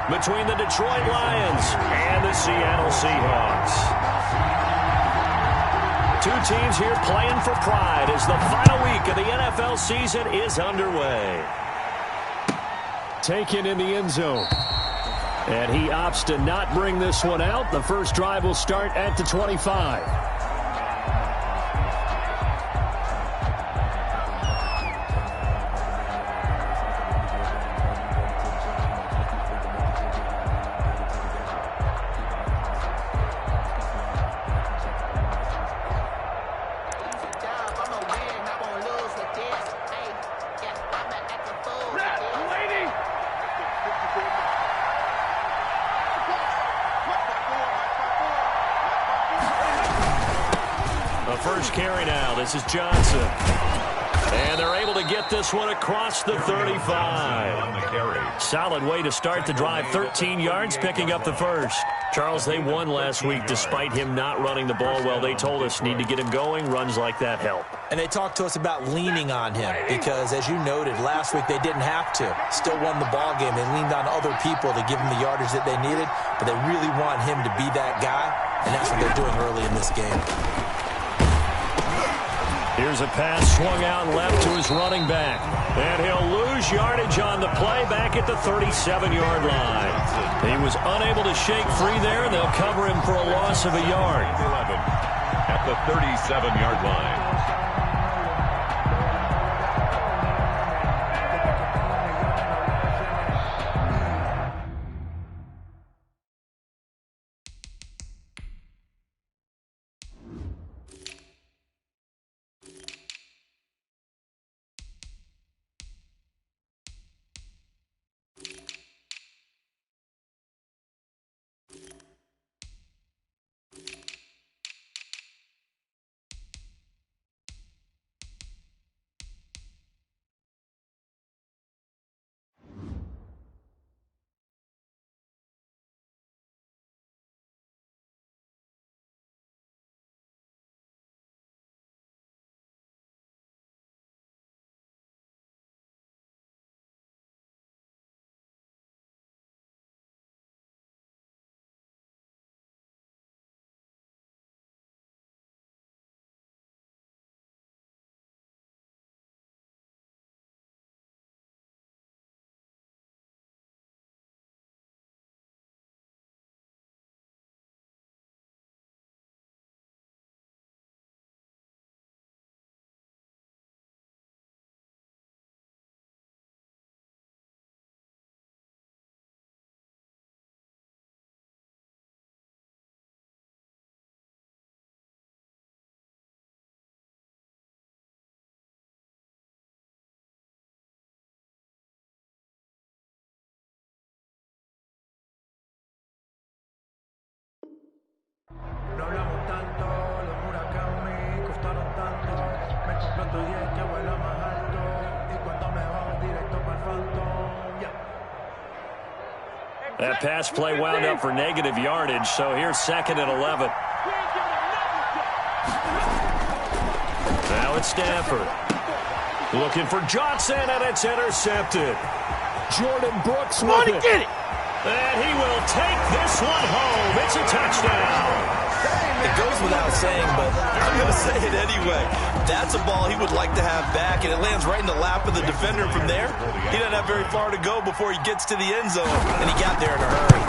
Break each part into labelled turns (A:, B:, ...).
A: between the Detroit Lions and the Seattle Seahawks. Two teams here playing for pride as the final week of the NFL season is underway. Taken in the end zone. And he opts to not bring this one out. The first drive will start at the 25. First carry now. This is Johnson. And they're able to get this one across the 35. Solid way to start the drive. 13 yards, picking up the first. Charles, they won last week despite him not running the ball well. They told us need to get him going. Runs like that help.
B: And they talked to us about leaning on him because, as you noted, last week they didn't have to. Still won the ball game. They leaned on other people to give him the yardage that they needed, but they really want him to be that guy, and that's what they're doing early in this game.
A: Here's a pass swung out left to his running back. And he'll lose yardage on the play back at the 37-yard line. He was unable to shake free there, and they'll cover him for a loss of a yard.
C: 11 at the 37-yard line.
D: No hablamos tanto, los Murakami costaron tanto. Me compré otro 10 que vuela más alto. Y cuando me bajo directo para el Phantom. Yeah.
A: That pass play wound up for negative yardage, so here's second and 11. Now it's Stanford. Looking for Johnson, and it's intercepted. Jordan Brooks with it.
B: Get it!
A: And he will take this one home. It's a touchdown.
B: It goes without saying, but I'm going to say it anyway. That's a ball he would like to have back, and it lands right in the lap of the defender from there. He doesn't have very far to go before he gets to the end zone, and he got there in a hurry.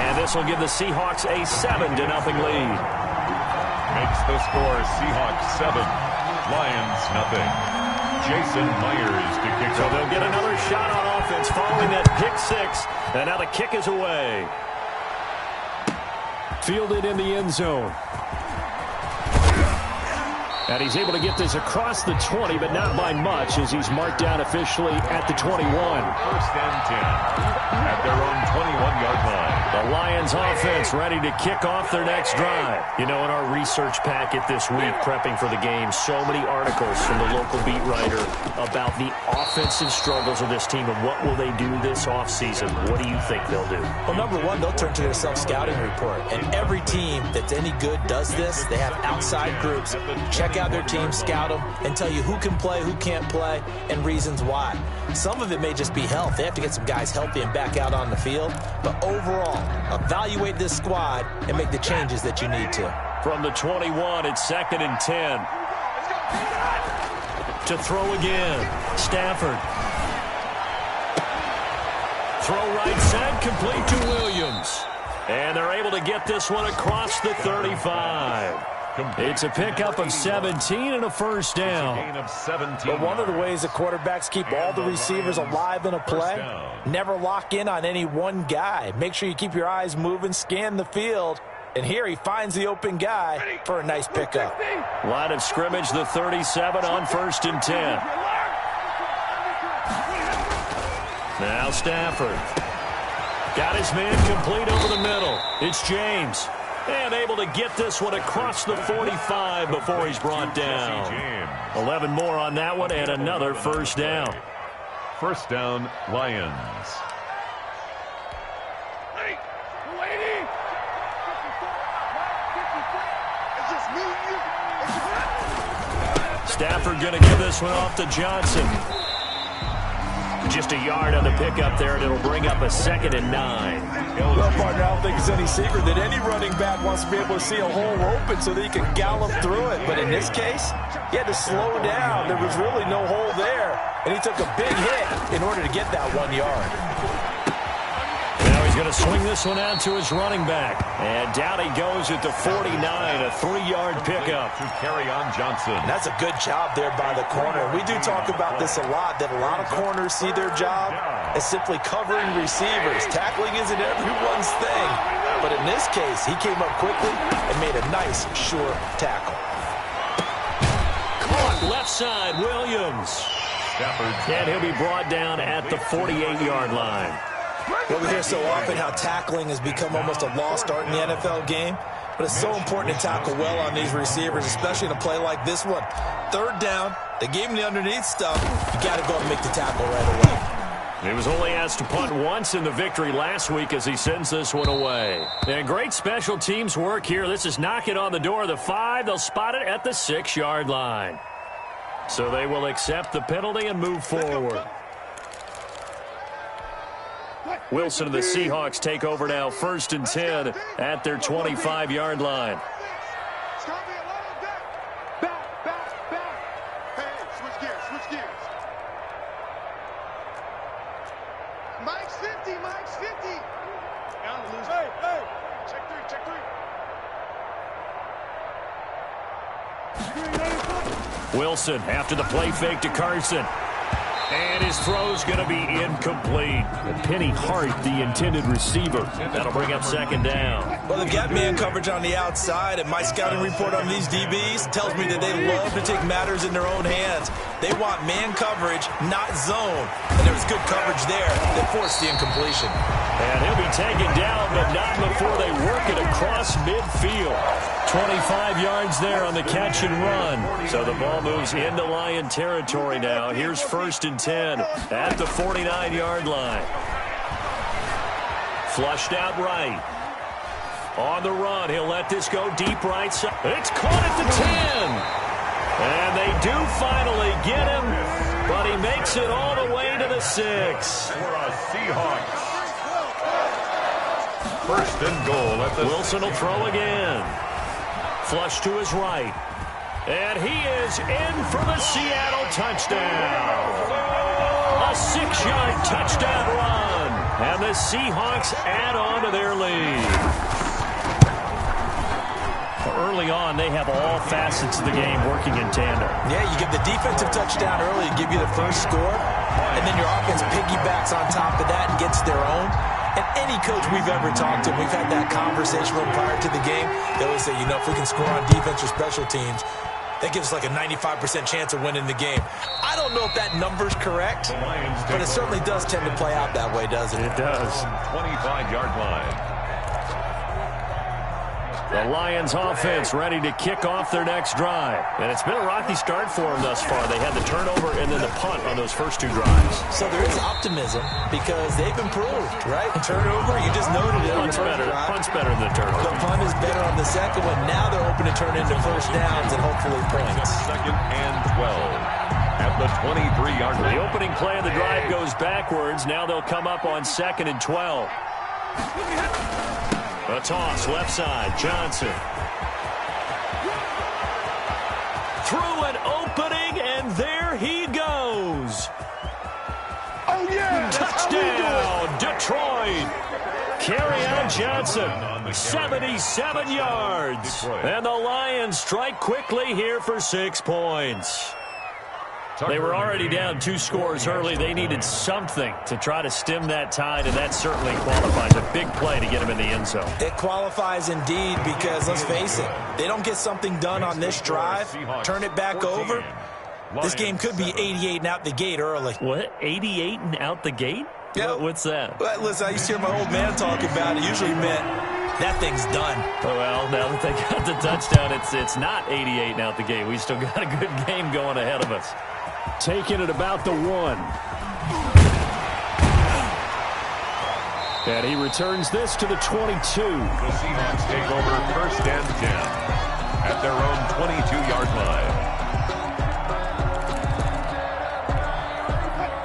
A: And this will give the Seahawks a 7-0 lead.
C: Makes the score Seahawks 7, Lions nothing. Jason Myers to kick
A: So
C: off.
A: they'll get another shot on offense following that pick six, and now the kick is away. Fielded in the end zone. And he's able to get this across the 20, but not by much, as he's marked down officially at the 21.
C: First and 10 at their own 21-yard line.
A: The Lions offense ready to kick off their next drive. You know, in our research packet this week, prepping for the game, so many articles from the local beat writer about the offensive struggles of this team and what will they do this offseason. What do you think they'll do?
B: Well, number one, they'll turn to their self-scouting report. And every team that's any good does this. They have outside groups. Check out their team, scout them, and tell you who can play, who can't play, and reasons why. Some of it may just be health. They have to get some guys healthy and back out on the field. But overall, evaluate this squad and make the changes that you need to.
A: From the 21, it's 2nd and 10. To throw again, Stafford. Throw right side, complete to Williams. And they're able to get this one across the 35. It's a pickup of 17 and a first down.
B: But one of the ways the quarterbacks keep all the receivers alive in a play, never lock in on any one guy. Make sure you keep your eyes moving, scan the field. And here he finds the open guy for a nice pickup.
A: Line of scrimmage, the 37 on 1st and 10. Now Stafford. Got his man complete over the middle. It's James. And able to get this one across the 45 before he's brought down. 11 more on that one and another first down.
C: First down, Lions.
A: Stafford going to give this one off to Johnson. Just a yard on the pickup there, and it'll bring up a 2nd and 9.
B: Well, partner, I don't think it's any secret that any running back wants to be able to see a hole open so that he can gallop through it. But in this case, he had to slow down. There was really no hole there, and he took a big hit in order to get that 1 yard.
A: Now he's going to swing this one out to his running back. And down he goes at the 49, a 3-yard pickup.
C: To carry on Johnson.
B: And that's a good job there by the corner. We do talk about this a lot, that a lot of corners see their job as simply covering receivers. Tackling isn't everyone's thing. But in this case, he came up quickly and made a nice, sure tackle.
A: Caught left side, Williams. And he'll be brought down at the 48-yard line.
B: Well, we hear so often how tackling has become almost a lost art in the NFL game, but it's so important to tackle well on these receivers, especially in a play like this one. 3rd down, they gave him the underneath stuff. You got to go and make the tackle right away.
A: He was only asked to punt once in the victory last week as he sends this one away. And great special teams work here. This is knocking on the door of the 5. They'll spot it at the 6-yard line. So they will accept the penalty and move forward. Wilson and the Seahawks take over now, 1st and 10 at their 25-yard line.
E: Hey, switch gears. Mike's 50. Down to lose. Hey, check 3.
A: Wilson after the play fake to Carson. And his throw's going to be incomplete. Penny Hart, the intended receiver. That'll bring up 2nd down.
B: Well, they've got man coverage on the outside, and my scouting report on these DBs tells me that they love to take matters in their own hands. They want man coverage, not zone. And there was good coverage there that forced the incompletion.
A: And he'll be taken down, but not before they work it across midfield. 25 yards there on the catch and run. So the ball moves into Lion territory now. Here's 1st and 10 at the 49-yard line. Flushed out right. On the run, he'll let this go deep right side. It's caught at the 10. And they do finally get him, but he makes it all the way to the 6.
C: For a Seahawks. 1st and goal at the
A: Wilson will throw again. Flush to his right. And he is in for the Seattle touchdown. A 6-yard touchdown run. And the Seahawks add on to their lead. Early on, they have all facets of the game working in tandem.
B: Yeah, you give the defensive touchdown early to give you the first score, and then your offense piggybacks on top of that and gets their own. And any coach we've ever talked to, we've had that conversation prior to the game, they always say, if we can score on defense or special teams, that gives us like a 95% chance of winning the game. I don't know if that number's correct, but it certainly does tend to play out that way, doesn't it?
A: It does.
C: 25-yard line.
A: The Lions offense ready to kick off their next drive. And it's been a rocky start for them thus far. They had the turnover and then the punt on those first 2 drives.
B: So there is optimism because they've improved, right? Turnover, you just noted it.
A: Punt's better. Punt's better than the turnover.
B: The punt is better on the second one. Now they're open to turn into first downs and hopefully points.
C: 2nd and 12 at the 23-yard line.
A: The opening play of the drive goes backwards. Now they'll come up on 2nd and 12. A toss, left side, Johnson. Through an opening, and there he goes.
E: Oh, yeah.
A: Touchdown, Detroit. Kerryon Johnson, 77 yards. And the Lions strike quickly here for 6 points. They were already down 2 scores early. They needed something to try to stem that tide, and that certainly qualifies. A big play to get him in the end zone.
B: It qualifies indeed because, let's face it, they don't get something done on this drive, turn it back over, this game could be 88 and out the gate early.
A: What, 88 and out the gate?
B: Yeah.
A: What's that?
B: Well, listen, I used to hear my old man talk about it. Usually meant that thing's done.
A: Well, now that they got the touchdown, it's not 88 and out the gate. We still got a good game going ahead of us. Taking it about the 1. And he returns this to the 22.
C: The Seahawks take over 1st and 10 at their own 22-yard line.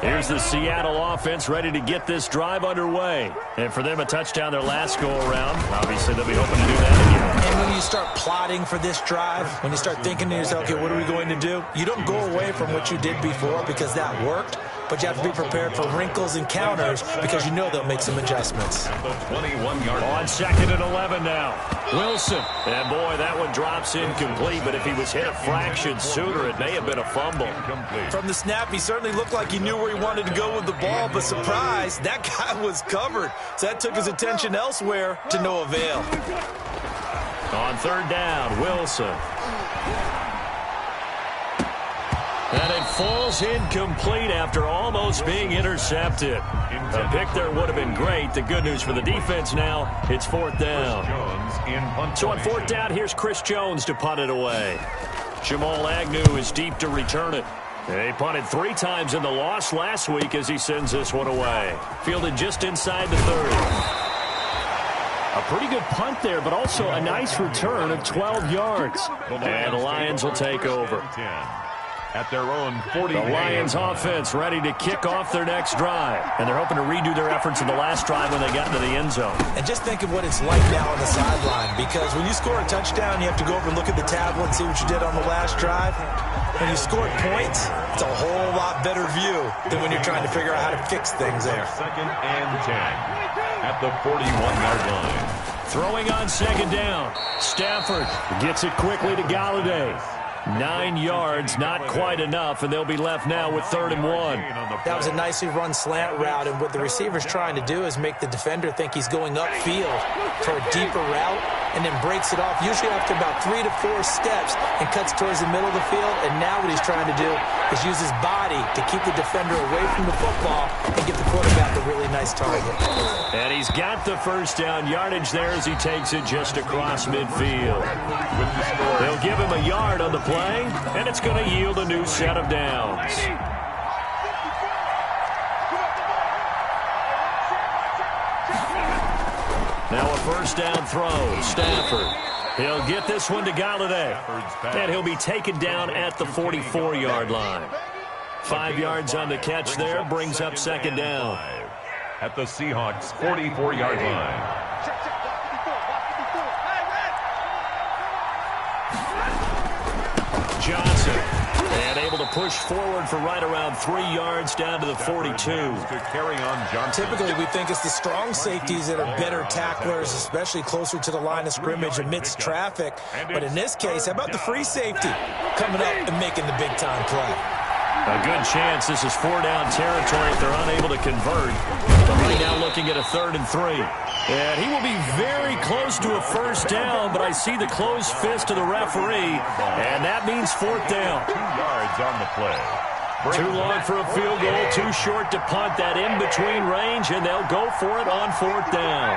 A: Here's the Seattle offense ready to get this drive underway. And for them, a touchdown their last go-around. Obviously, they'll be hoping to do that again.
B: And when you start plotting for this drive, when you start thinking to yourself, okay, what are we going to do? You don't go away from what you did before because that worked, but you have to be prepared for wrinkles and counters because you know they'll make some adjustments.
C: At the 21-yard line.
A: On 2nd and 11 now. Wilson. And, boy, that one drops incomplete, but if he was hit a fraction sooner, it may have been a fumble.
B: From the snap, he certainly looked like he knew where he wanted to go with the ball, but surprise, that guy was covered. So that took his attention elsewhere to no avail.
A: On 3rd down, Wilson. And it falls incomplete after almost being intercepted. A pick there would have been great. The good news for the defense now, it's 4th down. So on 4th down, here's Chris Jones to punt it away. Jamal Agnew is deep to return it. He punted 3 times in the loss last week as he sends this one away. Fielded just inside the 30. A pretty good punt there, but also a nice return of 12 yards. And the Lions will take over.
C: At their own 40.
A: The Lions offense ready to kick off their next drive. And they're hoping to redo their efforts in the last drive when they got into the end zone.
B: And just think of what it's like now on the sideline, because when you score a touchdown, you have to go over and look at the tablet and see what you did on the last drive. When you scored points, it's a whole lot better view than when you're trying to figure out how to fix things there.
C: 2nd and 10 at the 41-yard line.
A: Throwing on 2nd down. Stafford gets it quickly to Galladay. 9 yards, not quite enough, and they'll be left now with 3rd and 1.
B: That was a nicely run slant route, and what the receiver's trying to do is make the defender think he's going upfield for a deeper route, and then breaks it off, usually after about 3 to 4 steps, and cuts towards the middle of the field. And now what he's trying to do is use his body to keep the defender away from the football and give the quarterback a really nice target.
A: And he's got the 1st down yardage there as he takes it just across midfield. They'll give him a yard on the play, and it's going to yield a new set of downs. Now a 1st down throw. Stafford. He'll get this one to Galladay. And he'll be taken down at the 44-yard line. 5 yards on the catch there brings up 2nd down.
C: At the Seahawks' 44-yard line.
A: Johnson. And able to push forward for right around 3 yards down to the 42.
C: To carry on Johnson.
B: Typically, we think it's the strong safeties that are better tacklers, especially closer to the line of scrimmage amidst traffic. But in this case, how about the free safety coming up and making the big-time play?
A: A good chance this is 4-down territory if they're unable to convert. But right now looking at a 3rd and 3. And he will be very close to a 1st down, but I see the closed fist of the referee, and that means 4th down.
C: 2 yards on the play.
A: Too long for a field goal, too short to punt. That in-between range, and they'll go for it on 4th down.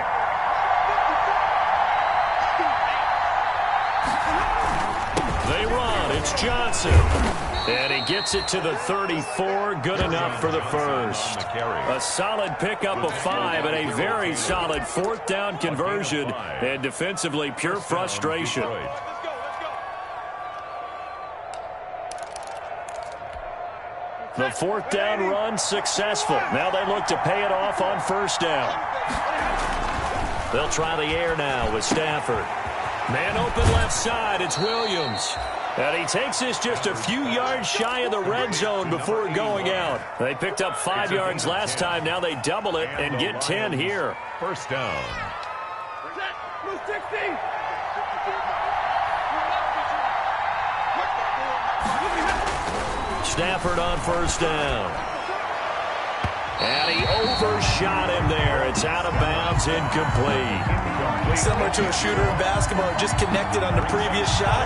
A: They run. It's Johnson. And he gets it to the 34. Good enough for the 1st. A solid pickup of 5 and a very solid 4th down conversion. And defensively, pure frustration. The fourth down run successful. Now they look to pay it off on first down. They'll try the air now with Stafford. Man open left side. It's Williams. And he takes this just a few yards shy of the red zone before going out. They picked up 5 yards last time. Now they double it and get 10 here.
C: First down.
A: Stafford on first down. And he overshot him there. It's out of bounds, incomplete.
B: Similar to a shooter in basketball, just connected on the previous shot.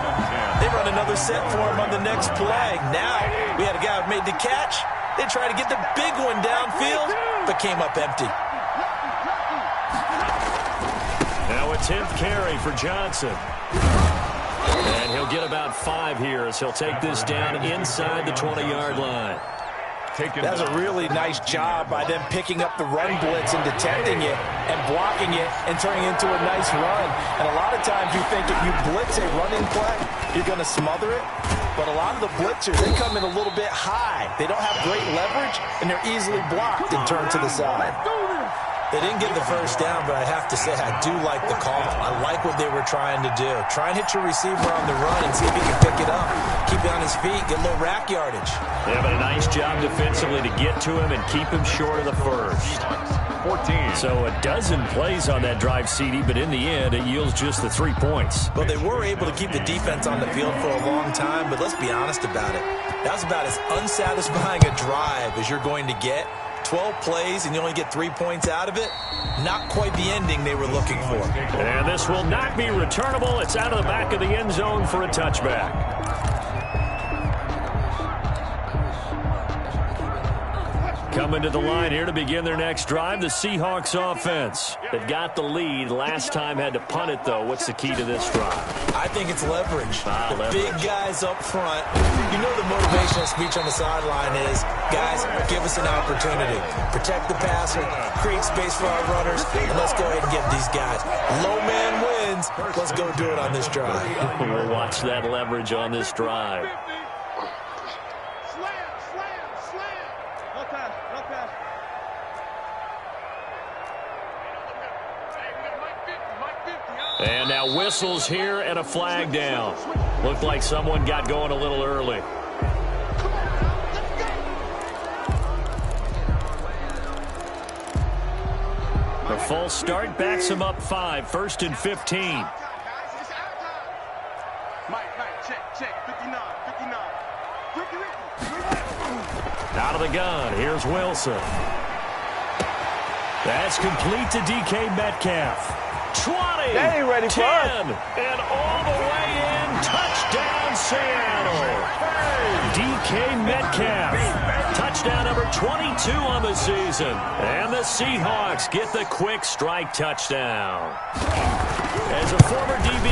B: They run another set for him on the next play. Now, we had a guy who made the catch. They tried to get the big one downfield, but came up empty.
A: Now a 10th carry for Johnson. And he'll get about 5 here as he'll take this down inside the 20-yard line.
B: That's a really nice job by them picking up the run blitz and detecting it and blocking it and turning it into a nice run. And a lot of times you think if you blitz a running play, you're going to smother it. But a lot of the blitzers, they come in a little bit high. They don't have great leverage, and they're easily blocked and turned to the side. They didn't get the first down, but I have to say I do like the call. I like what they were trying to do. Try and hit your receiver on the run and see if he can pick it up. Keep it on his feet, get a little rack yardage.
A: Yeah, but a nice job defensively to get to him and keep him short of the first.
C: 14.
A: So a dozen plays on that drive, CD, but in the end, it yields just the 3 points.
B: Well, they were able to keep the defense on the field for a long time, but let's be honest about it. That was about as unsatisfying a drive as you're going to get. 12 plays and you only get 3 points out of it. Not quite the ending they were looking for.
A: And this will not be returnable. It's out of the back of the end zone for a touchback. Coming to the line here to begin their next drive, the Seahawks offense. They've got the lead. Last time had to punt it, though. What's the key to this drive?
B: I think it's leverage.
A: Leverage.
B: Big guys up front. You know the motivational speech on the sideline is, guys, give us an opportunity. Protect the passer, create space for our runners, and let's go ahead and get these guys. Low man wins. Let's go do it on this drive.
A: We'll watch that leverage on this drive. And now whistles here and a flag down. Looked like someone got going a little early. The false start backs him up 5, 1st and 15. Out of the gun, here's Wilson. That's complete to DK Metcalf. 20,
E: They ain't ready for
A: 10,
E: us.
A: and all the way in. Touchdown, Seattle. DK Metcalf. Touchdown number 22 on the season. And the Seahawks get the quick strike touchdown. As a former DB,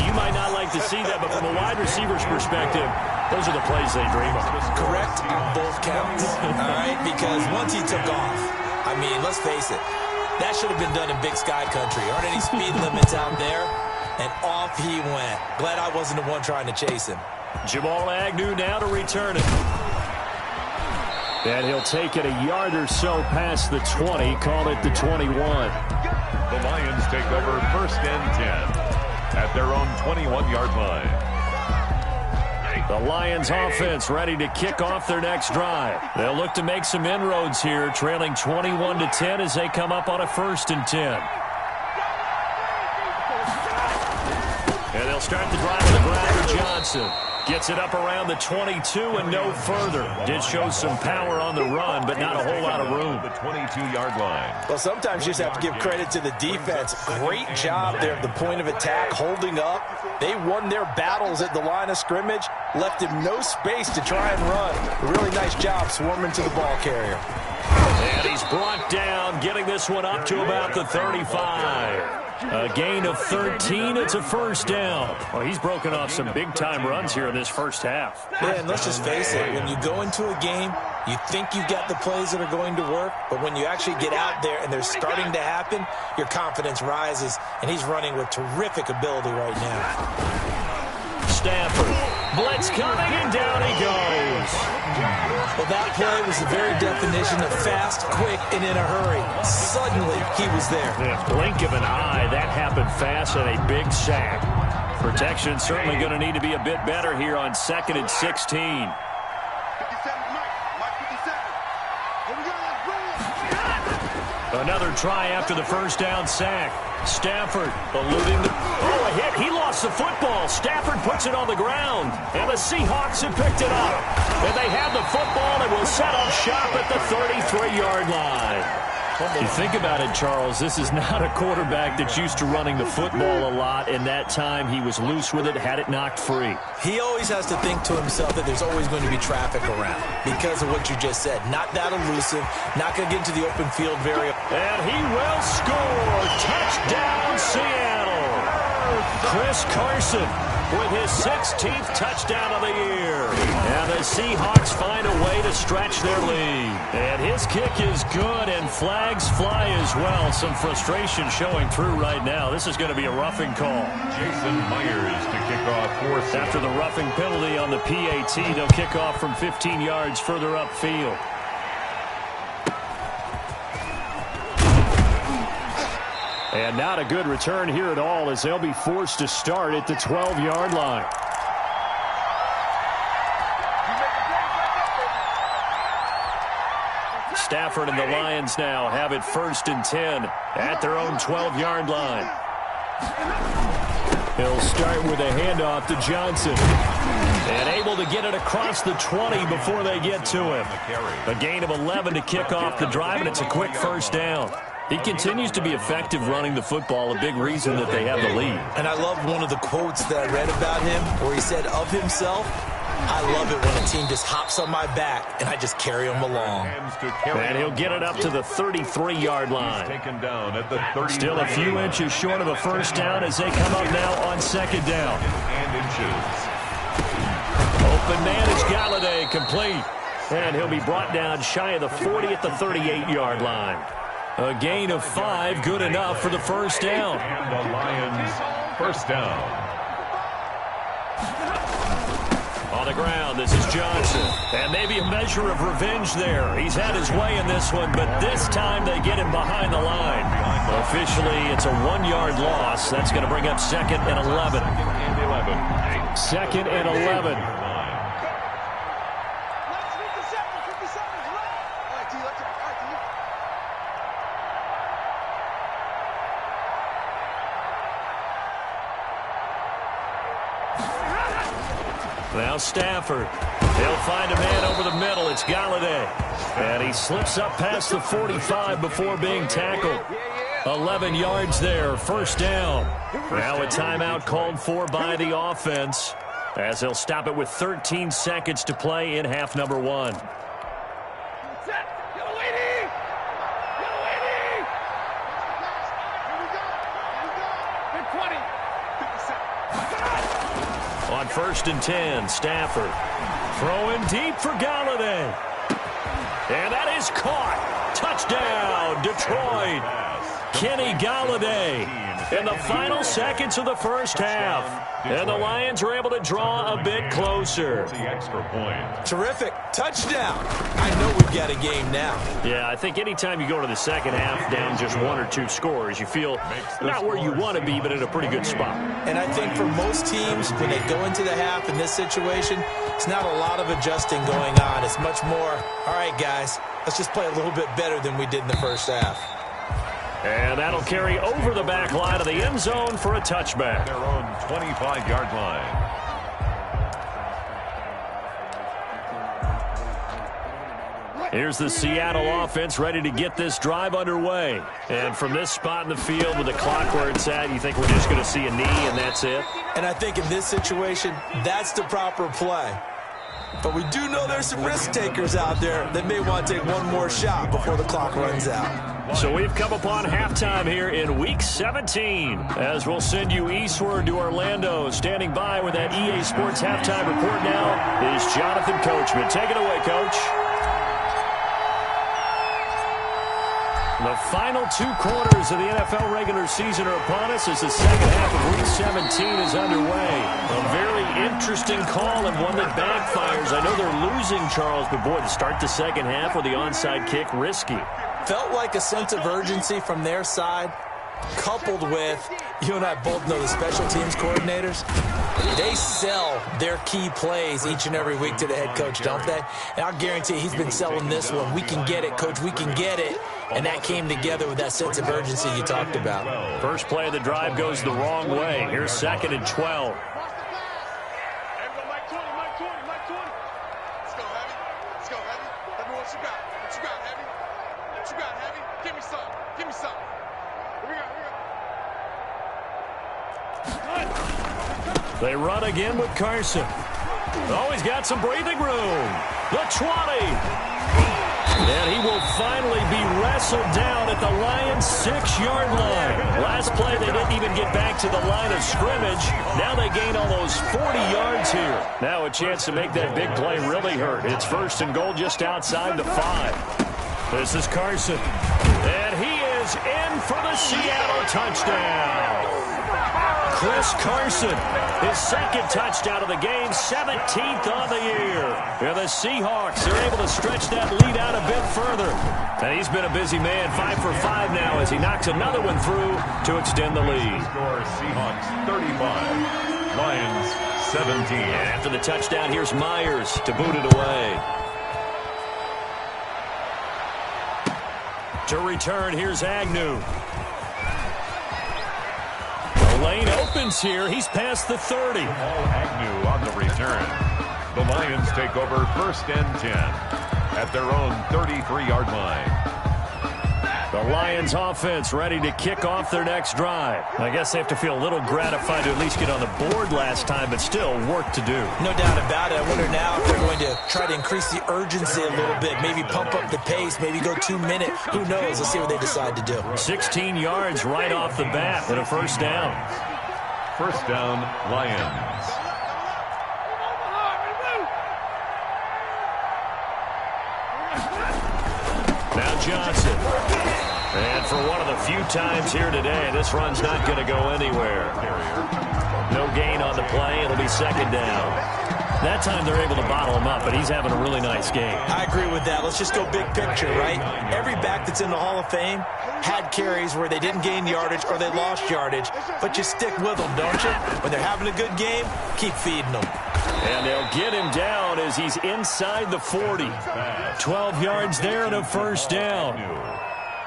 A: you might not like to see that, but from a wide receiver's perspective, those are the plays they dream of.
B: Correct on both counts, all right? Because once he took off, I mean, let's face it, that should have been done in Big Sky Country. Aren't any speed limits out there? And off he went. Glad I wasn't the one trying to chase him.
A: Jamal Agnew now to return it. And he'll take it a yard or so past the 20, call it the 21.
C: The Lions take over 1st and 10 at their own 21-yard line.
A: The Lions offense ready to kick off their next drive. They'll look to make some inroads here, trailing 21-10 as they come up on a 1st and 10. And they'll start the drive with the ground with Johnson. Gets it up around the 22 and no further. Did show some power on the run, but not a whole lot of room.
C: The 22-yard line.
B: Well, sometimes you just have to give credit to the defense. Great job there at the point of attack, holding up. They won their battles at the line of scrimmage, left him no space to try and run. A really nice job swarming to the ball carrier.
A: And he's brought down, getting this one up to about the 35. A gain of 13. It's a 1st down. Well, he's broken off some big-time runs here in this first half.
B: Yeah, and let's just face it. When you go into a game, you think you've got the plays that are going to work, but when you actually get out there and they're starting to happen, your confidence rises, and he's running with terrific ability right now.
A: Stafford. Blitz coming, and down he goes.
B: Well, that play was the very definition of fast, quick, and in a hurry. Suddenly, he was there.
A: Yeah, blink of an eye, that happened fast and a big sack. Protection certainly going to need to be a bit better here on 2nd and 16. Another try after the first down sack. Stafford eluding the... Oh, a hit. He lost the football. Stafford puts it on the ground. And the Seahawks have picked it up. And they have the football and will set up shop at the 33-yard line. You think about it, Charles, this is not a quarterback that's used to running the football a lot. In that time, he was loose with it, had it knocked free.
B: He always has to think to himself that there's always going to be traffic around because of what you just said. Not that elusive, not going to get into the open field very...
A: And he will score. Touchdown, Seattle. Chris Carson with his 16th touchdown of the year. And the Seahawks find a way to stretch their lead. And his kick is good, and flags fly as well. Some frustration showing through right now. This is going to be a roughing call.
C: Jason Myers to kick off fourth.
A: After the roughing penalty on the PAT, they'll kick off from 15 yards further upfield. And not a good return here at all as they'll be forced to start at the 12-yard line. Stafford and the Lions now have it 1st and 10 at their own 12-yard line. He'll start with a handoff to Johnson. And able to get it across the 20 before they get to him. A gain of 11 to kick off the drive, and it's a quick first down. He continues to be effective running the football, a big reason that they have the lead.
B: And I love one of the quotes that I read about him where he said of himself, I love it when a team just hops on my back and I just carry them along.
A: And he'll get it up to the 33-yard line.
C: Taken down at the 30.
A: Still a few inches short of a first down as they come up now on 2nd down. Open man is Galladay, complete. And he'll be brought down shy of the 40 at the 38-yard line. A gain of 5, good enough for the first down.
C: And the Lions first down.
A: On the ground, this is Johnson. And maybe a measure of revenge there. He's had his way in this one, but this time they get him behind the line. Officially, it's a 1-yard loss. That's going to bring up 2nd and 11. 2nd and 11. Now Stafford. He'll find a man over the middle. It's Galladay. And he slips up past the 45 before being tackled. 11 yards there. First down. Now a timeout called for by the offense as they'll stop it with 13 seconds to play in half number 1. On 1st and 10, Stafford throwing deep for Galladay. And that is caught. Touchdown, Detroit. Kenny Galladay in the final seconds of the first half. And the Lions are able to draw a bit closer.
C: The extra point.
B: Terrific. Touchdown. I know we've got a game now.
A: Yeah, I think anytime you go to the second half down just 1 or 2 scores, you feel not where you want to be, but in a pretty good spot.
B: And I think for most teams, when they go into the half in this situation, it's not a lot of adjusting going on. It's much more, all right, guys, let's just play a little bit better than we did in the first half.
A: And that'll carry over the back line of the end zone for a touchback.
C: Their own 25-yard line.
A: Here's the Seattle offense ready to get this drive underway. And from this spot in the field with the clock where it's at, you think we're just going to see a knee and that's it?
B: And I think in this situation, that's the proper play. But we do know there's some risk takers out there that may want to take one more shot before the clock runs out.
A: So we've come upon halftime here in Week 17 as we'll send you eastward to Orlando. Standing by with that EA Sports halftime report now is Jonathan Coachman. Take it away, Coach. The final 2 quarters of the NFL regular season are upon us as the second half of Week 17 is underway. A very interesting call and one that backfires. I know they're losing, Charles, but boy, to start the second half with the onside kick, risky.
B: Felt like a sense of urgency from their side, coupled with, you and I both know the special teams coordinators, they sell their key plays each and every week to the head coach, don't they? And I'll guarantee he's been selling this one. We can get it, coach, we can get it. And that came together with that sense of urgency you talked about.
A: First play of the drive goes the wrong way. Here's 2nd and 12. They run again with Carson. Oh, he's got some breathing room. The 20. And he will finally be wrestled down at the Lions' 6-yard line. Last play, they didn't even get back to the line of scrimmage. Now they gain almost 40 yards here. Now a chance to make that big play really hurt. It's 1st and goal just outside the 5. This is Carson. And he is in for the Seattle touchdown. Chris Carson, his 2nd touchdown of the game, 17th on the year. And the Seahawks are able to stretch that lead out a bit further. And he's been a busy man, 5 for 5 now as he knocks another one through to extend the lead.
C: Score Seahawks 35, Lions 17.
A: And after the touchdown, here's Myers to boot it away. To return, here's Agnew. The lane opens here. He's past the 30.
C: Agnew on the return. The Lions take over 1st and 10 at their own 33-yard line.
A: The Lions offense ready to kick off their next drive. I guess they have to feel a little gratified to at least get on the board last time, but still work to do.
B: No doubt about it. I wonder now if they're going to try to increase the urgency a little bit, maybe pump up the pace, maybe go 2 minute. Who knows? Let's see what they decide to do.
A: 16 yards right off the bat and a 1st down.
C: 1st down, Lions.
A: Now Johnson. And for one of the few times here today, this run's not going to go anywhere. No gain on the play. It'll be 2nd down. That time they're able to bottle him up, but he's having a really nice game.
B: I agree with that. Let's just go big picture, right? Every back that's in the Hall of Fame had carries where they didn't gain yardage or they lost yardage, but you stick with them, don't you? When they're having a good game, keep feeding them.
A: And they'll get him down as he's inside the 40. 12 yards there and a 1st down.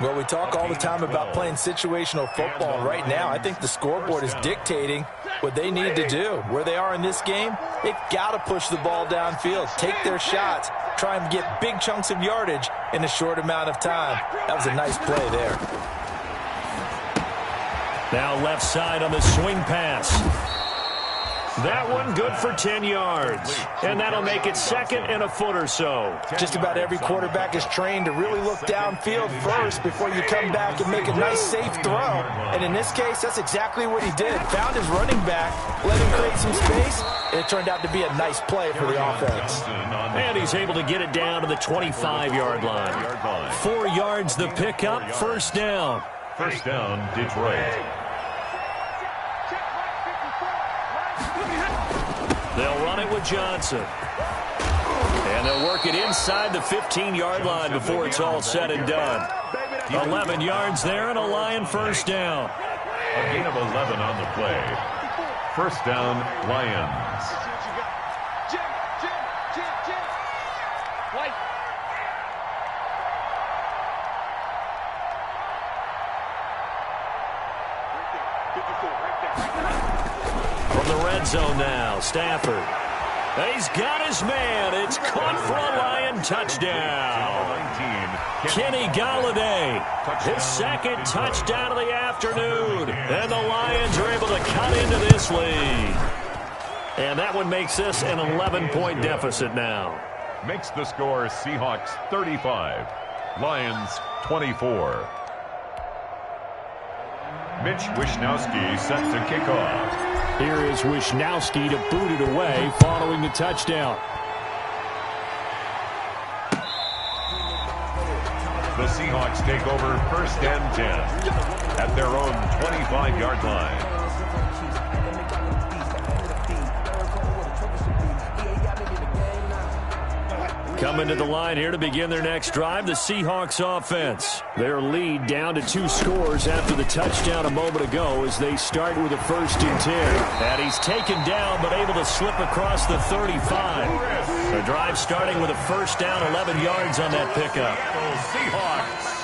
B: Well, we talk all the time about playing situational football. Right now, I think the scoreboard is dictating what they need to do. Where they are in this game, they've got to push the ball downfield, take their shots, try and get big chunks of yardage in a short amount of time. That was a nice play there.
A: Now left side on the swing pass. That one good for 10 yards. And that'll make it 2nd and a foot or so.
B: Just about every quarterback is trained to really look downfield first before you come back and make a nice, safe throw. And in this case, that's exactly what he did. Found his running back, let him create some space, and it turned out to be a nice play for the offense.
A: And he's able to get it down to the 25-yard line. 4 yards the pickup, 1st down.
C: 1st down, Detroit.
A: They'll run it with Johnson. And they'll work it inside the 15-yard line before it's all said and done. 11 yards there and a Lion 1st down.
C: A gain of 11 on the play. 1st down, Lions.
A: From the red zone now, Stafford. He's got his man. It's caught for a Lion touchdown. Kenny Golladay, his 2nd touchdown of the afternoon. And the Lions are able to cut into this lead. And that one makes this an 11-point deficit now.
C: Makes the score Seahawks 35, Lions 24. Mitch Wishnowsky set to kick off.
A: Here is Wishnowsky to boot it away following the touchdown.
C: The Seahawks take over 1st and 10 at their own 25-yard line.
A: Coming to the line here to begin their next drive, the Seahawks offense. Their lead down to 2 scores after the touchdown a moment ago as they start with a 1st and 10. And he's taken down but able to slip across the 35. The drive starting with a 1st down, 11 yards on that pickup.
C: Seahawks.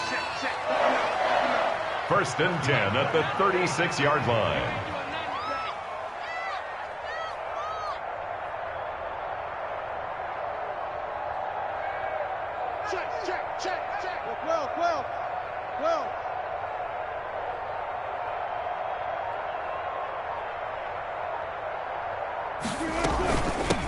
C: 1st and 10 at the 36-yard line.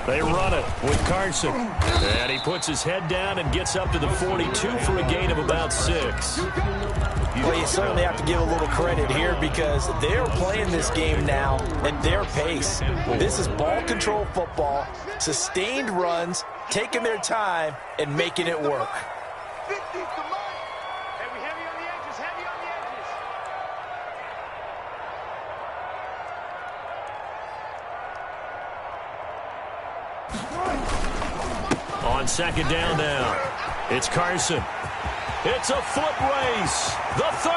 A: They run it with Carson. And he puts his head down and gets up to the 42 for a gain of about 6.
B: Well, you certainly have to give a little credit here because they're playing this game now at their pace. This is ball control football, sustained runs, taking their time, and making it work.
A: On 2nd down now, it's Carson. It's a foot race. The 30.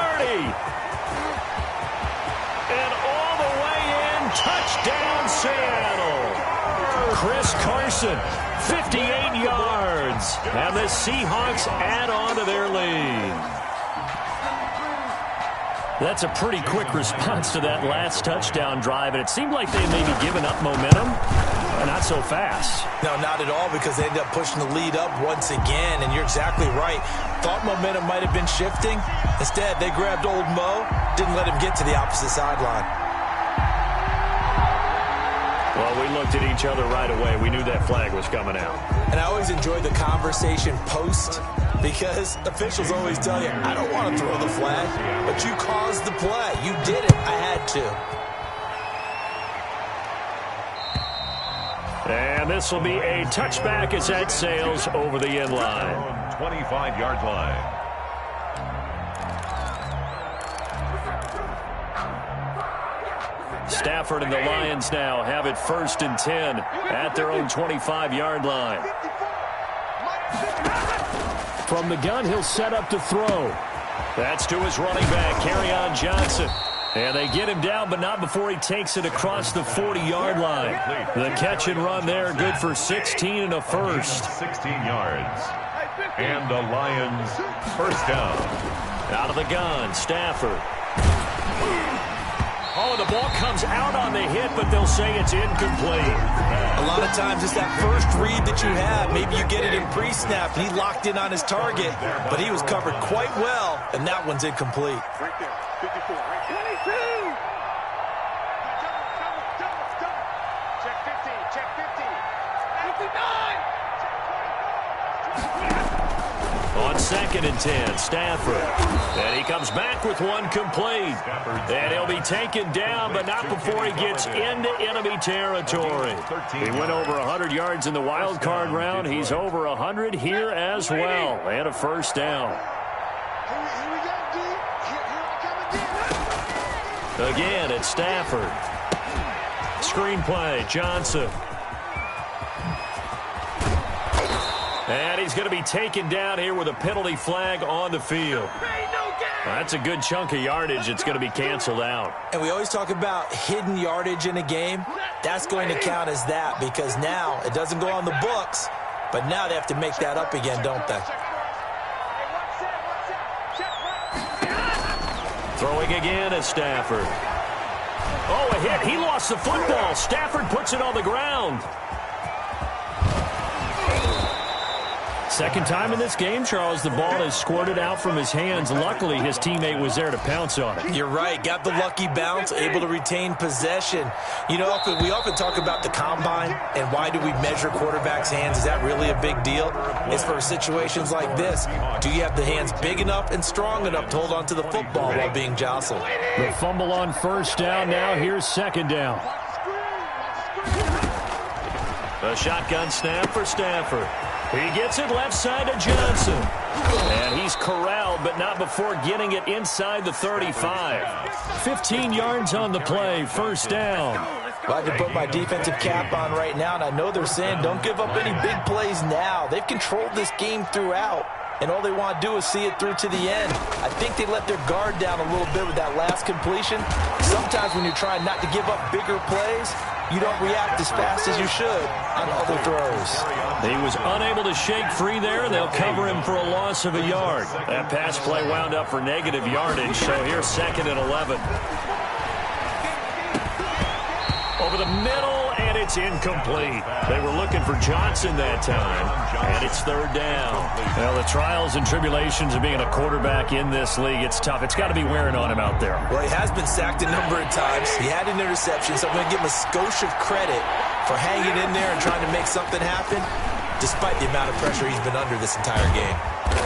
A: And all the way in, touchdown Seattle. Chris Carson, 58 yards. And the Seahawks add on to their lead. That's a pretty quick response to that last touchdown drive, and it seemed like they may be giving up momentum. Not so fast.
B: No, not at all, because they ended up pushing the lead up once again, and you're exactly right. Thought momentum might have been shifting. Instead, they grabbed old Mo, didn't let him get to the opposite sideline.
A: Well, we looked at each other right away. We knew that flag was coming out.
B: And I always enjoy the conversation post, because officials always tell you, I don't want to throw the flag, but you caused the play. You did it. I had to.
A: And this will be a touchback as that sails over the end line.
C: 25-yard line.
A: Stafford and the Lions now have it 1st and 10 at their own 25-yard line. From the gun, he'll set up to throw. That's to his running back, Kerryon Johnson. And they get him down, but not before he takes it across the 40-yard line. The catch and run there, good for 16 and a first.
C: 16 yards. And the Lions 1st down.
A: Out of the gun, Stafford. Oh, the ball comes out on the hit, but they'll say it's incomplete.
B: A lot of times it's that first read that you have. Maybe you get it in pre-snap, and he locked in on his target, but he was covered quite well, and that one's incomplete.
E: Right there. 54. Right there. 22. Check 15. Check 15. 59.
A: On 2nd and 10, Stafford. And he comes back with one complete. And he'll be taken down, but not before he gets into enemy territory. He went over 100 yards in the wild card round. He's over 100 here as well. And a 1st down. Again, it's Stafford. Screenplay, Johnson. And he's going to be taken down here with a penalty flag on the field. That's a good chunk of yardage. It's going to be canceled out.
B: And we always talk about hidden yardage in a game. That's going to count as that because now it doesn't go on the books, but now they have to make that up again, don't they?
A: Throwing again is Stafford. Oh, a hit. He lost the football. Stafford puts it on the ground. Second time in this game, Charles, the ball has squirted out from his hands. Luckily, his teammate was there to pounce on it.
B: You're right. Got the lucky bounce, able to retain possession. You know, we often talk about the combine and why do we measure quarterbacks' hands. Is that really a big deal? It's for situations like this. Do you have the hands big enough and strong enough to hold on to the football while being jostled?
A: The fumble on 1st down now. Here's 2nd down. A shotgun snap for Stafford. He gets it left side to Johnson. And he's corralled, but not before getting it inside the 35. 15 yards on the play, first down.
B: Well, I can put my defensive cap on right now, and I know they're saying don't give up any big plays now. They've controlled this game throughout, and all they want to do is see it through to the end. I think they let their guard down a little bit with that last completion. Sometimes when you're trying not to give up bigger plays, you don't react as fast as you should on other throws.
A: He was unable to shake free there. They'll cover him for a loss of a yard. That pass play wound up for negative yardage, so here's 2nd and 11. Over the middle, and it's incomplete. They were looking for Johnson that time, and it's 3rd down. Well, the trials and tribulations of being a quarterback in this league, it's tough. It's got to be wearing on him out there.
B: Well, he has been sacked a number of times. He had an interception, so I'm going to give him a skosh of credit for hanging in there and trying to make something happen, despite the amount of pressure he's been under this entire game.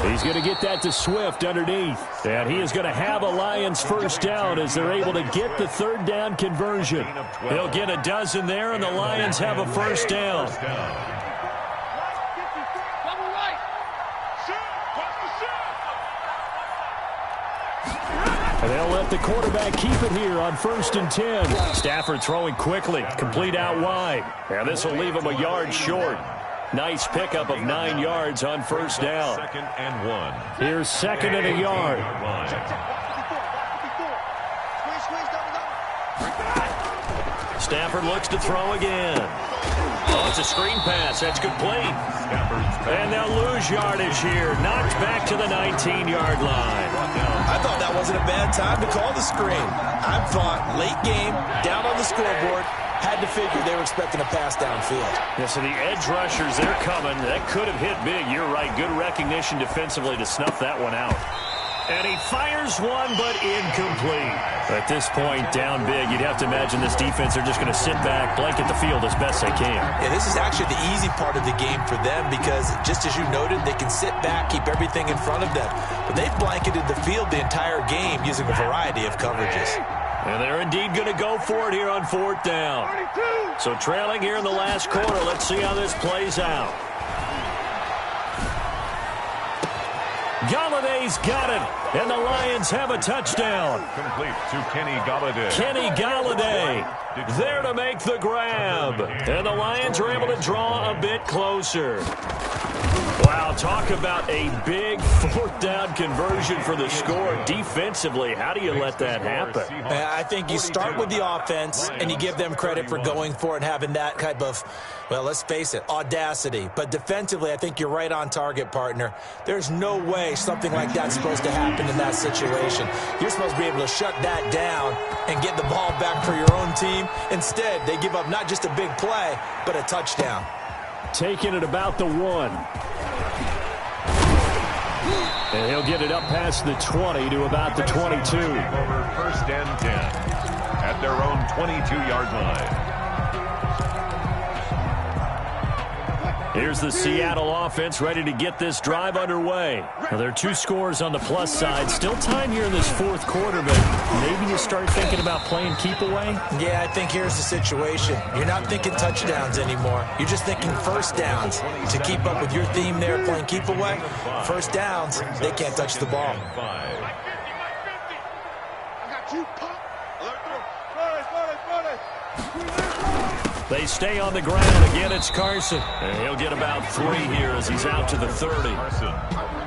A: He's going to get that to Swift underneath. And he is going to have a Lions first down as they're able to get the 3rd down conversion. He'll get a dozen there, and the Lions have a first down. And they'll let the quarterback keep it here on 1st and 10. Stafford throwing quickly, complete out wide. And this will leave him a yard short. Nice pickup of 9 yards on first down.
C: 2nd and 1.
A: Here's 2nd and a yard. Stafford looks to throw again. Oh, it's a screen pass. That's complete. And they'll lose yardage here. Knocked back to the 19-yard line.
B: I thought that wasn't a bad time to call the screen. I thought late game, down on the scoreboard, had to figure they were expecting a pass downfield.
A: Yeah, so the edge rushers, they're coming. That could have hit big. You're right. Good recognition defensively to snuff that one out. And he fires one, but incomplete. At this point, down big, you'd have to imagine this defense are just going to sit back, blanket the field as best they can.
B: Yeah, this is actually the easy part of the game for them because, just as you noted, they can sit back, keep everything in front of them. But they've blanketed the field the entire game using a variety of coverages.
A: And they're indeed going to go for it here on 4th down. So trailing here in the last quarter. Let's see how this plays out. Galladay's got it, and the Lions have a touchdown.
C: Complete to Kenny Galladay.
A: Kenny Galladay there to make the grab. And the Lions are able to draw a bit closer. Wow, talk about a big 4th down conversion for the score. Defensively, how do you let that happen?
B: I think you start with the offense, and you give them credit for going for it and having that type of, well, let's face it, audacity. But defensively, I think you're right on target, partner. There's no way something like that's supposed to happen in that situation. You're supposed to be able to shut that down and get the ball back for your own team. Instead, they give up not just a big play, but a touchdown.
A: Taking it about the 1. And he'll get it up past the 20 to about the 22.
C: Over 1st and 10 at their own 22-yard line.
A: Here's the Seattle offense ready to get this drive underway. Now, there are 2 scores on the plus side. Still time here in this 4th quarter, but maybe you start thinking about playing keep away?
B: Yeah, I think here's the situation. You're not thinking touchdowns anymore. You're just thinking first downs. To keep up with your theme there, playing keep away, first downs, they can't touch the ball.
A: They stay on the ground. Again, it's Carson. And he'll get about 3 here as he's out to the 30.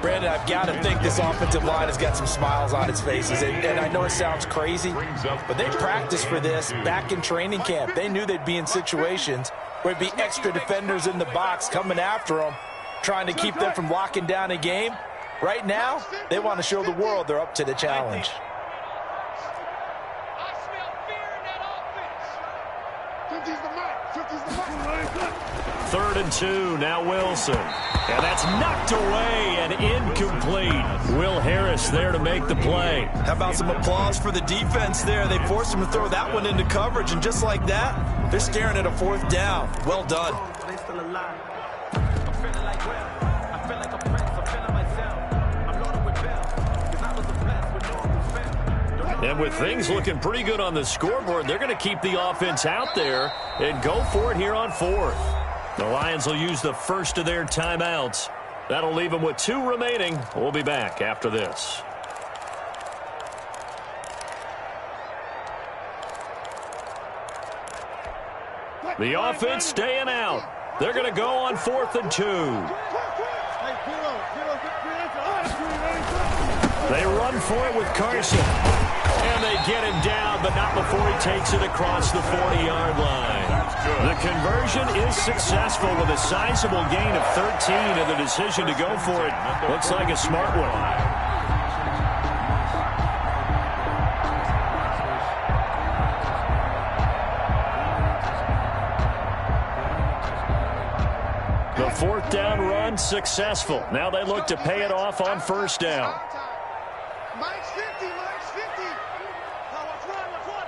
B: Brandon, I've got to think this offensive line has got some smiles on its faces. And I know it sounds crazy, but they practiced for this back in training camp. They knew they'd be in situations where it'd be extra defenders in the box coming after them, trying to keep them from locking down a game. Right now, they want to show the world they're up to the challenge.
A: 3rd and 2, now Wilson. And that's knocked away and incomplete. Will Harris there to make the play.
B: How about some applause for the defense there? They forced him to throw that one into coverage, and just like that, they're staring at a 4th down. Well done.
A: And with things looking pretty good on the scoreboard, they're going to keep the offense out there and go for it here on 4th. The Lions will use the first of their timeouts. That'll leave them with 2 remaining. We'll be back after this. The offense staying out. They're going to go on 4th and 2. They run for it with Carson. And they get him down, but not before he takes it across the 40-yard line. The conversion is successful with a sizable gain of 13, and the decision to go for it looks like a smart one. The 4th down run successful. Now they look to pay it off on 1st down.
E: Mike's 50, Mike's 50. Now let's run, let's run.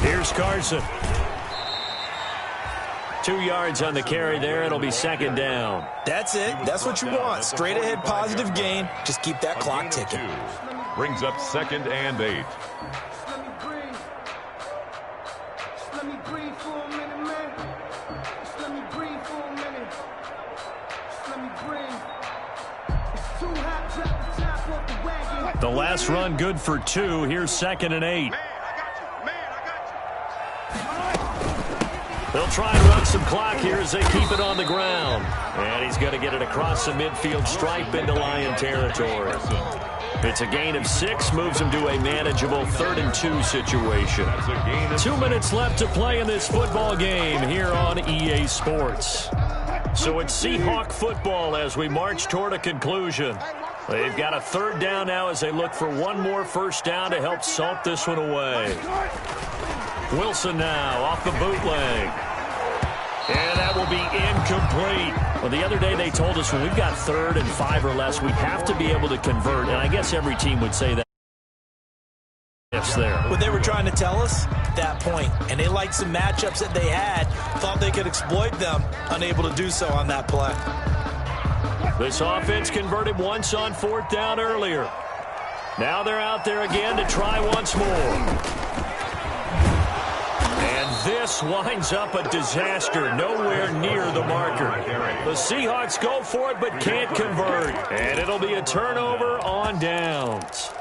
A: Here's Carson. 2 yards on the carry there. It'll be 2nd down.
B: That's it. That's what you want. Straight ahead positive gain. Just keep that clock ticking.
C: Brings up 2nd and 8.
A: The last run good for 2. Here's 2nd and 8. They'll try and run some clock here as they keep it on the ground. And he's going to get it across the midfield stripe into Lion territory. It's a gain of 6, moves him to a manageable 3rd and 2 situation. 2 minutes left to play in this football game here on EA Sports. So it's Seahawk football as we march toward a conclusion. They've got a 3rd down now as they look for one more 1st down to help salt this one away. Wilson now off the bootleg. And that will be incomplete. Well, the other day they told us when we've got 3rd and 5 or less, we have to be able to convert. And I guess every team would say that. There.
B: What they were trying to tell us at that point, and they liked some matchups that they had, thought they could exploit them, unable to do so on that play.
A: This offense converted once on 4th down earlier. Now they're out there again to try once more. And this winds up a disaster, nowhere near the marker. The Seahawks go for it but can't convert, and it'll be a turnover on downs.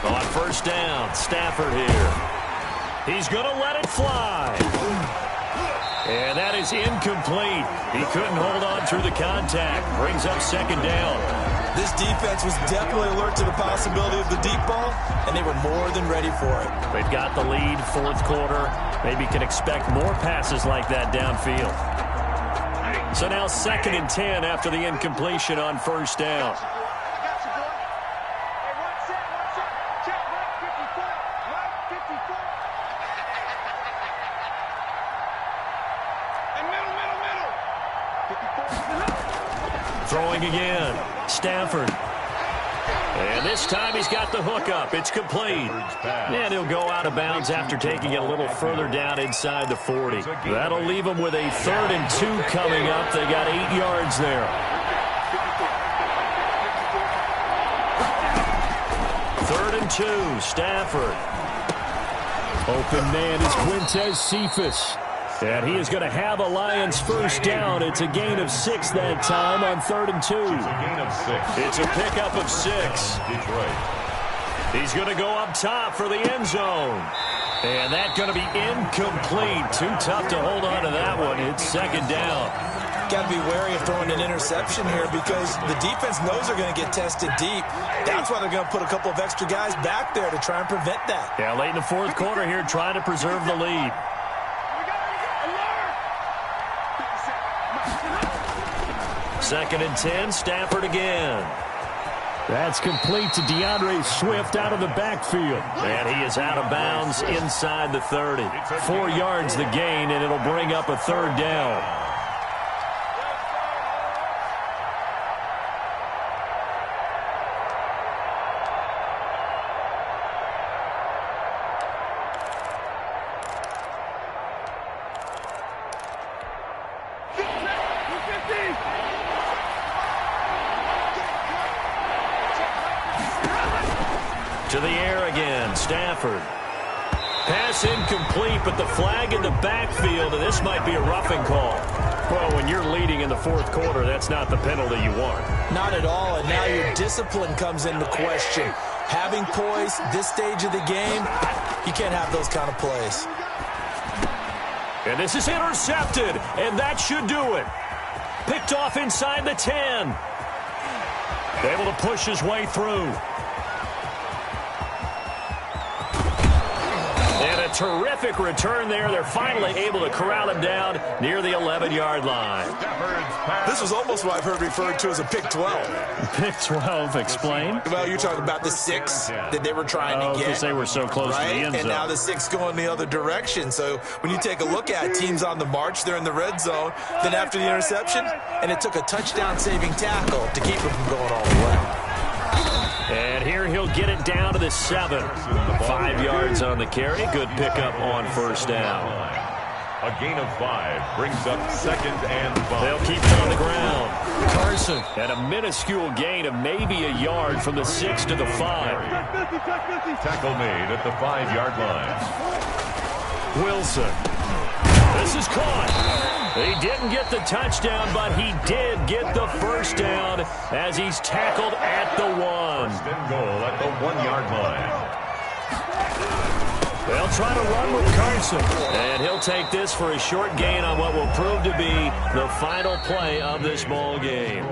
A: On 1st down, Stafford here. He's going to let it fly. And that is incomplete. He couldn't hold on through the contact. Brings up 2nd down.
B: This defense was definitely alert to the possibility of the deep ball, and they were more than ready for it.
A: They've got the lead, 4th quarter. Maybe can expect more passes like that downfield. So now 2nd and 10 after the incompletion on 1st down. Throwing again, Stafford. And this time he's got the hook up. It's complete. And he'll go out of bounds after taking it a little further down inside the 40. That'll leave him with a 3rd and 2 coming up. They got 8 yards there. 3rd and 2, Stafford. Open man is Quintez Cephas. And he is going to have a Lions 1st down. It's a gain of 6 that time on 3rd and 2. It's a pickup of 6. He's going to go up top for the end zone. And that's going to be incomplete. Too tough to hold on to that one. It's 2nd down.
B: Got to be wary of throwing an interception here because the defense knows they're going to get tested deep. That's why they're going to put a couple of extra guys back there to try and prevent that.
A: Yeah, late in the 4th quarter here, trying to preserve the lead. 2nd and 10, Stafford again. That's complete to DeAndre Swift out of the backfield. And he is out of bounds inside the 30. 4 yards the gain, and it'll bring up a 3rd down. Stafford. Pass incomplete, but the flag in the backfield, and this might be a roughing call. Well, when you're leading in the fourth quarter, that's not the penalty you want.
B: Not at all, and now your discipline comes into question. Having poise this stage of the game, you can't have those kind of plays.
A: And this is intercepted, and that should do it. Picked off inside the 10. Able to push his way through. And a terrific return there. They're finally able to corral him down near the 11-yard line.
B: This was almost what I've heard referred to as a pick 12.
A: Pick 12, explain?
B: Well, you're talking about the 6 that they were trying to get.
A: Because they were so close to the end zone.
B: And now the 6 going the other direction. So when you take a look at teams on the march, they're in the red zone. Then after the interception, and it took a touchdown-saving tackle to keep them from going all the way.
A: And here he'll get it down to the 7. 5 yards on the carry. Good pickup on first down.
C: A gain of 5 brings up 2nd and 5.
A: They'll keep it on the ground. Carson at a minuscule gain of maybe a yard from the 6 to the 5.
C: Tackle made at the 5-yard line.
A: Wilson. This is caught. He didn't get the touchdown, but he did get the first down as he's tackled at the 1.
C: First and goal at the 1-yard line.
A: They'll try to run with Carson. And he'll take this for a short gain on what will prove to be the final play of this ball game.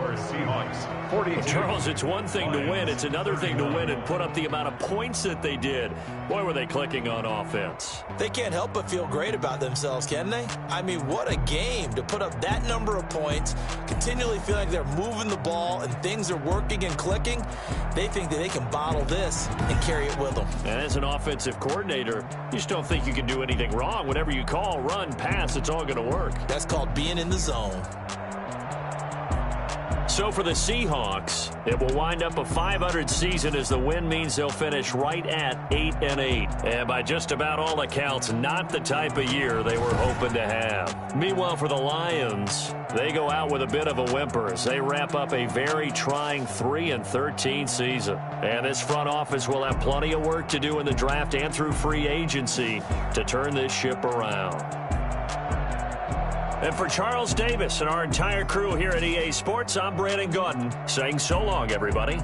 A: Charles, it's one thing to win. It's another thing to win and put up the amount of points that they did. Boy, were they clicking on offense.
B: They can't help but feel great about themselves, can they? I mean, what a game to put up that number of points, continually feel like they're moving the ball and things are working and clicking. They think that they can bottle this and carry it with them.
A: And as an offensive coordinator, you just don't think you can do anything wrong. Whatever you call, run, pass, it's all going to work.
B: That's called being in the zone.
A: So for the Seahawks, it will wind up a .500 season as the win means they'll finish right at 8-8. And by just about all accounts, not the type of year they were hoping to have. Meanwhile, for the Lions, they go out with a bit of a whimper as they wrap up a very trying 3-13 season. And this front office will have plenty of work to do in the draft and through free agency to turn this ship around. And for Charles Davis and our entire crew here at EA Sports, I'm Brandon Gaudin saying so long, everybody.